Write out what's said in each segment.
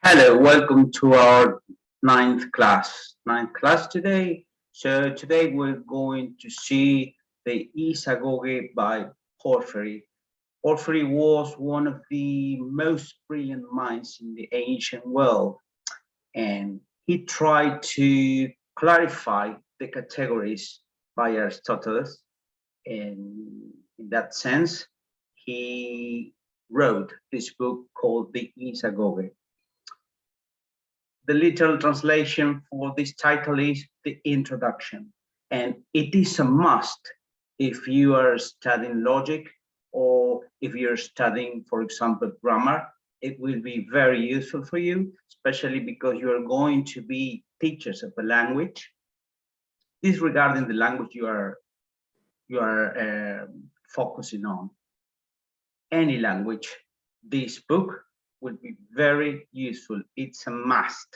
Hello, welcome to our ninth class. Ninth class today. So today we're going to see the Isagoge by Porphyry. Porphyry was one of the most brilliant minds in the ancient world, and he tried to clarify the categories by Aristotle. And in that sense, he wrote this book called the Isagoge. The literal translation for this title is the introduction, and it is a must if you are studying logic or if you're studying, for example, grammar. It will be very useful for you, especially because you are going to be teachers of a language. Disregarding the language you are focusing on, any language, this book will be very useful. It's a must,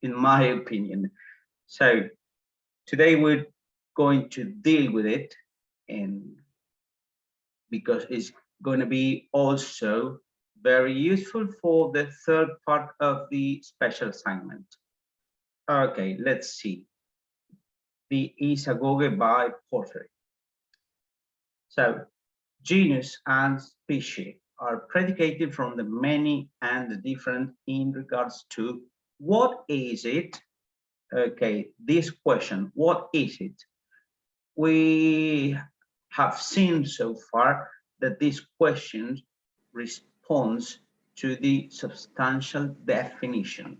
in my opinion. So today we're going to deal with it, and because it's going to be also very useful for the third part of the special assignment. Okay, let's see. The Isagoge by Porphyry. So genus and species are predicated from the many and the different in regards to what is it? Okay, this question, what is it? We have seen so far that this question responds to the substantial definition.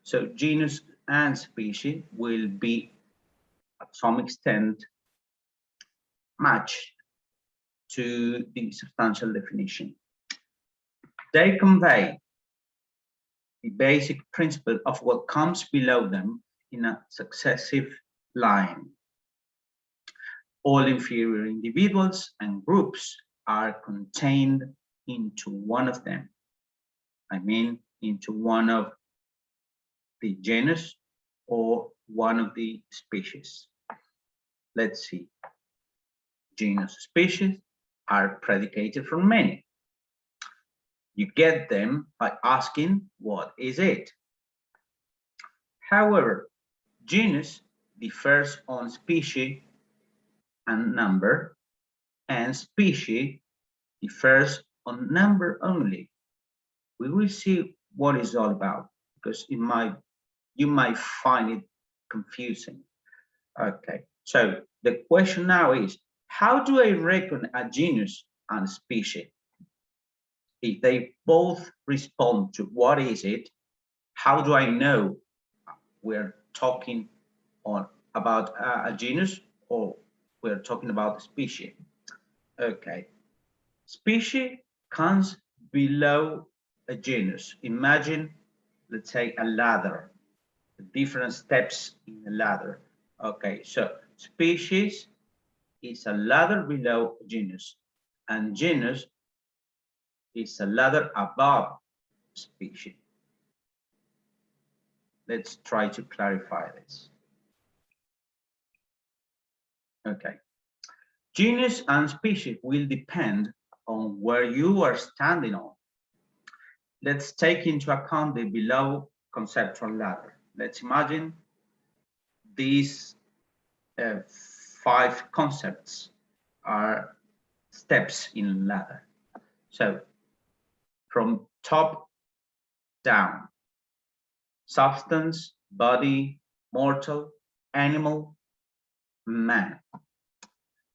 So genus and species will be at some extent matched to the substantial definition. They convey the basic principle of what comes below them in a successive line. All inferior individuals and groups are contained into one of them. I mean, into one of the genus or one of the species. Let's see. Genus species are predicated from many. You get them by asking, what is it? However, genus differs on species and number, and species differs on number only. We will see what it's all about, because you might find it confusing. Okay, so the question now is, how do I reckon a genus and a species? If they both respond to what is it, how do I know we're talking about a genus or we're talking about a species? Okay, species comes below a genus. Imagine, let's say, a ladder, different steps in the ladder. Okay, so species is a ladder below genus, and genus is a ladder above species. Let's try to clarify this. Okay. Genus and species will depend on where you are standing on. Let's take into account the below conceptual ladder. Let's imagine these 5 concepts are steps in ladder. So from top down, substance, body, mortal, animal, man.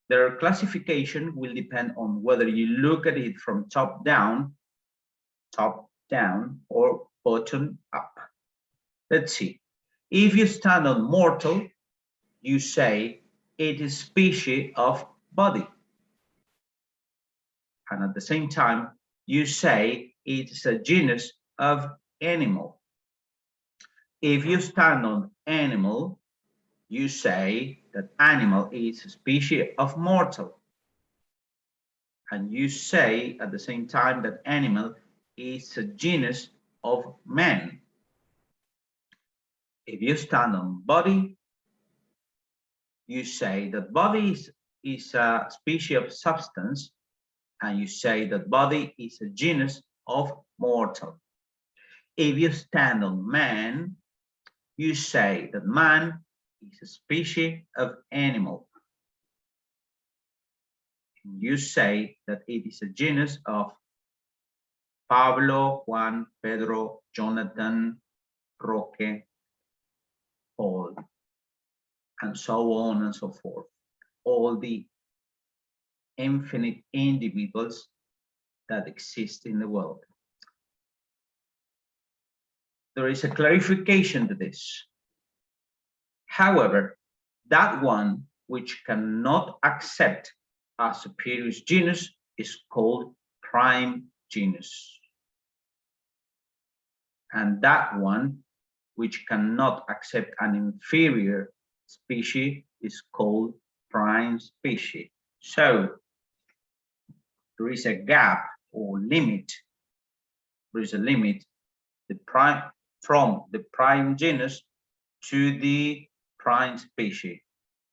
Their classification will depend on whether you look at it from top down, or bottom up. Let's see. If you stand on mortal, you say it is species of body. And at the same time, you say it is a genus of animal. If you stand on animal, you say that animal is a species of mortal. And you say at the same time that animal is a genus of man. If you stand on body, you say that body is a species of substance, and you say that body is a genus of mortal. if you stand on man, you say that man is a species of animal. You say that it is a genus of Pablo, Juan, Pedro, Jonathan, Roque, Paul, and so on and so forth. All the infinite individuals that exist in the world. There is a clarification to this. However, that one which cannot accept a superior genus is called prime genus. And that one which cannot accept an inferior species is called prime species. So there is a gap or limit. There is a limit from the prime genus to the prime species.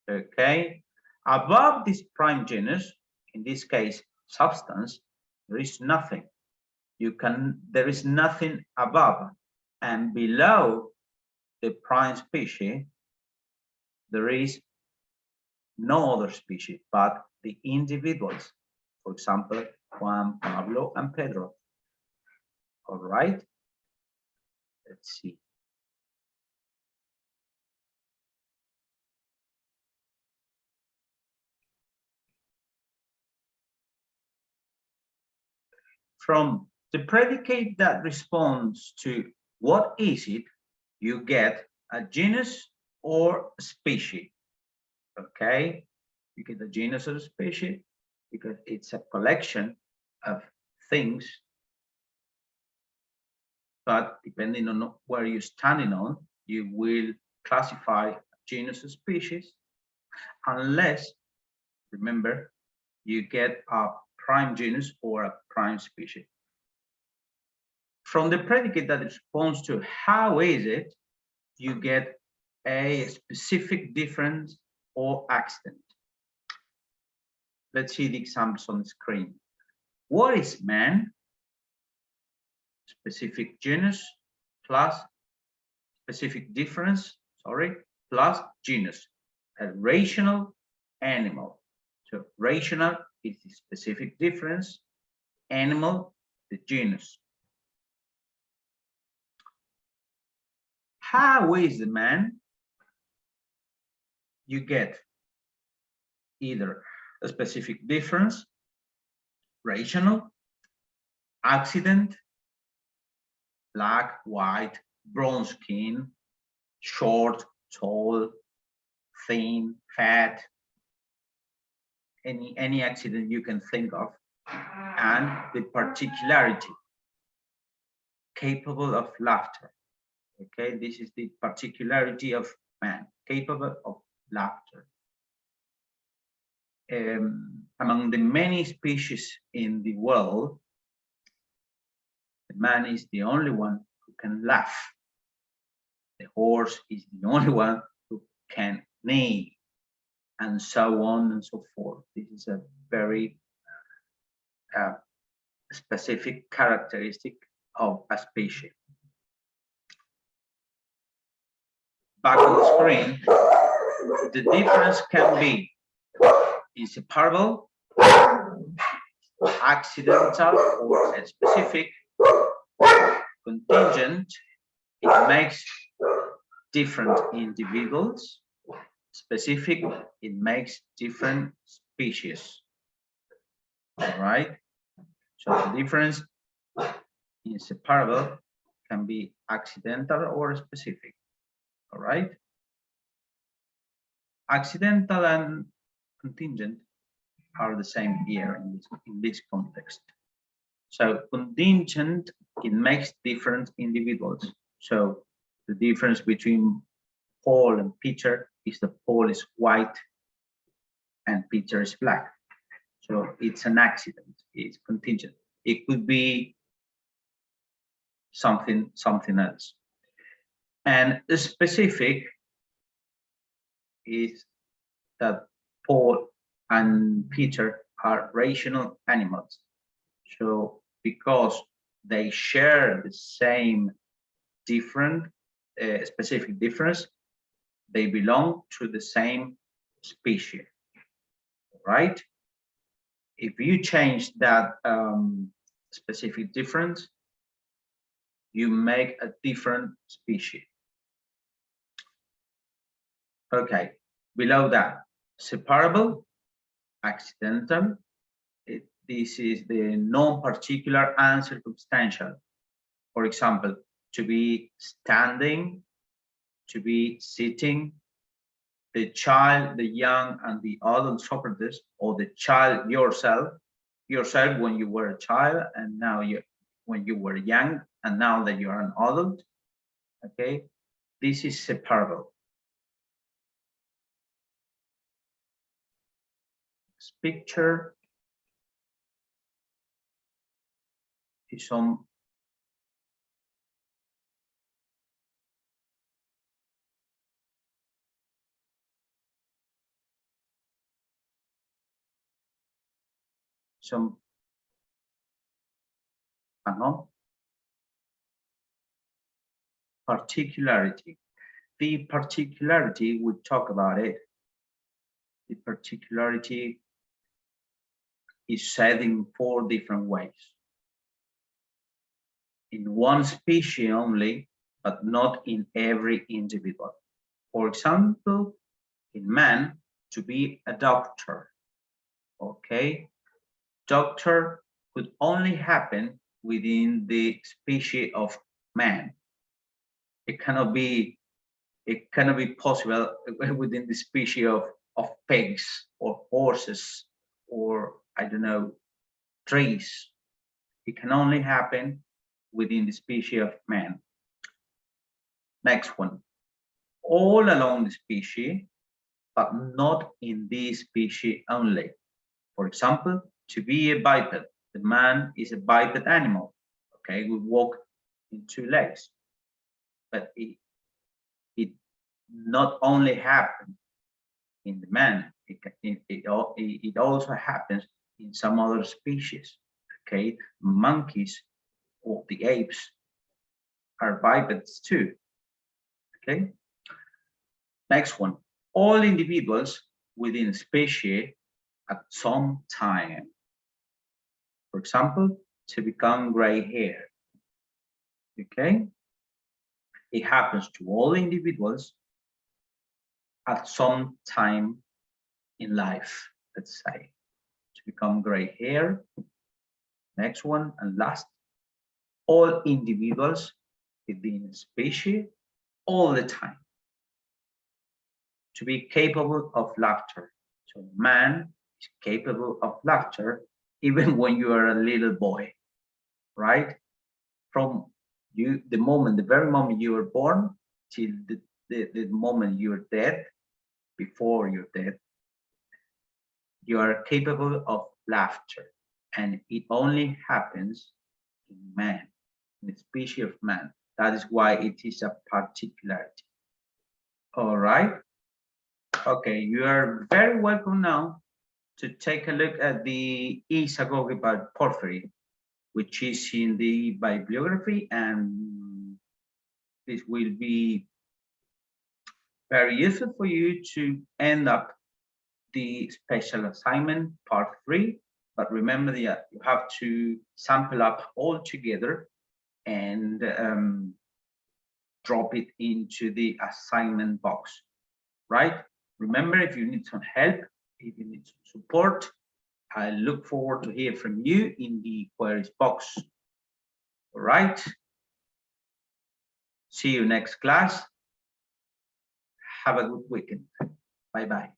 Okay, above this prime genus, in this case substance, there is nothing. There is nothing above, and below the prime species there is no other species but the individuals. For example, Juan, Pablo, and Pedro. All right, let's see. From the predicate that responds to what is it, you get a genus or a species. Okay, you get a genus or a species because it's a collection of things, but depending on where you're standing on, you will classify a genus or species, unless, remember, you get a prime genus or a prime species. From the predicate that responds to how is it, you get a specific difference or accident. Let's see the examples on the screen. What is man? Specific genus plus specific difference, plus genus, a rational animal. So rational is the specific difference, animal, the genus. How is the man? You get either a specific difference, rational, accident, black, white, brown skin, short, tall, thin, fat, any accident you can think of, and the particularity, capable of laughter. Okay, this is the particularity of man, capable of laughter. Among the many species in the world, the man is the only one who can laugh. The horse is the only one who can neigh, and so on and so forth. This is a very specific characteristic of a species. Back on the screen, the difference can be inseparable, accidental, or specific, contingent. It makes different individuals. Specific, it makes different species. All right, so the difference, inseparable, can be accidental or specific. All right, accidental and contingent are the same here in this context. So contingent, it makes different individuals. So the difference between Paul and Peter is that Paul is white and Peter is black. So it's an accident, it's contingent. It could be something else. And the specific is that Paul and Peter are rational animals. So because they share the same different, specific difference, they belong to the same species, right? If you change that specific difference, you make a different species. Okay, below that, separable, accidental. This is the non-particular and circumstantial. For example, to be standing, to be sitting, the child, the young, and the adult Socrates, or the child yourself when you were a child, and now when you were young, and now that you are an adult. Okay, this is separable. This picture is some particularity. The particularity, we talk about it. The particularity is said in 4 different ways. In one species only, but not in every individual. For example, in man, to be a doctor. Okay, doctor could only happen within the species of man. It cannot be possible within the species of pigs or horses or, I don't know, trees. It can only happen within the species of man. Next one, all along the species, but not in this species only. For example, to be a biped, the man is a biped animal. Okay, we walk in 2 legs, but it not only happens in the man, it also happens in some other species. Okay, monkeys or the apes are bipeds too. Okay, next one, all individuals within a species at some time. For example, to become gray hair. Okay, it happens to all individuals at some time in life, let's say, to become gray hair. Next one and last, all individuals within a species all the time, to be capable of laughter. So man is capable of laughter even when you are a little boy, right? From the very moment you were born till the moment you're dead, before you're dead, you are capable of laughter, and it only happens in man, in the species of man. That is why it is a particularity. All right. Okay, you are very welcome now to take a look at the Isagoge by Porphyry, which is in the bibliography, and this will be very useful for you to end up the special assignment part 3. But remember that you have to sample up all together and drop it into the assignment box, right? Remember, if you need some help, if you need some support, I look forward to hear from you in the queries box. All right. See you next class. Have a good weekend. Bye-bye.